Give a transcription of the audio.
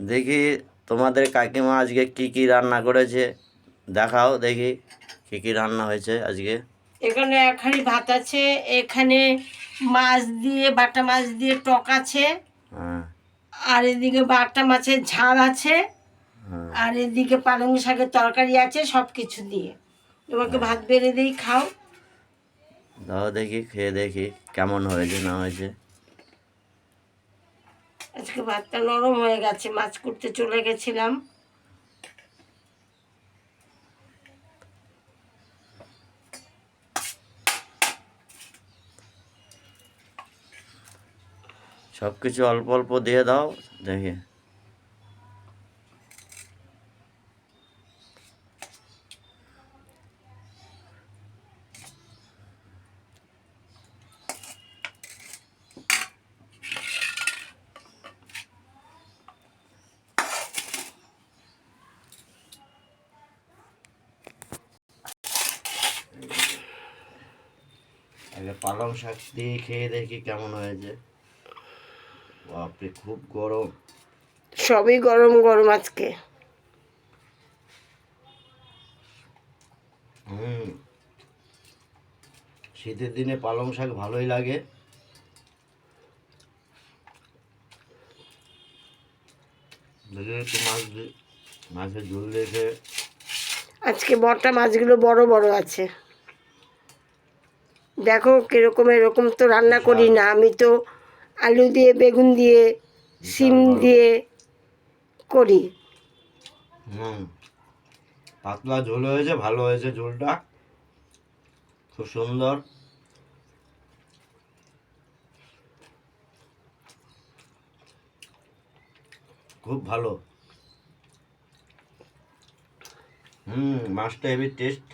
দেখি তোমাদের কাকিমা আজকে কি কি রান্না করেছে, দেখাও দেখি কি কি রান্না হয়েছে আজকে। এখানে এক হাঁড়ি ভাত আছে, এখানে মাছ দিয়ে বাটা মাছ দিয়ে টক আছে, হ্যাঁ আর এদিকে বাটা মাছের ঝাল আছে, হ্যাঁ আর এদিকে পালং শাকের তরকারি আছে, সব কিছু দিয়ে। তোমাকে ভাত বেড়ে দিই, খাও। দাও দেখি, খেয়ে দেখি কেমন হয়েছে না হয়েছে। আজকে ভাতটা নরম হয়ে গেছে, মাছ করতে চলে গেছিলাম। সব কিছু অল্প অল্প দিয়ে দাও দেখি। আগে পালং শাক দিয়ে খেয়ে দেখি কেমন হয়েছে। বাপরে খুব গরম। সবই গরম গরম আজকে। শীতের দিনে পালং শাক ভালোই লাগে। একটু মাছের ঝোল দিয়েছে। আজকে বটা মাছগুলো বড় বড় আছে। দেখো কিরকম, এরকম তো রান্না করি না আমি, তো আলু দিয়ে বেগুন দিয়ে সিম দিয়ে করি। পাতলা ঝোল হয়েছে, ভালো হয়েছে ঝোলটা, খুব সুন্দর। খুব ভালো। মাছটা হেভি টেস্ট।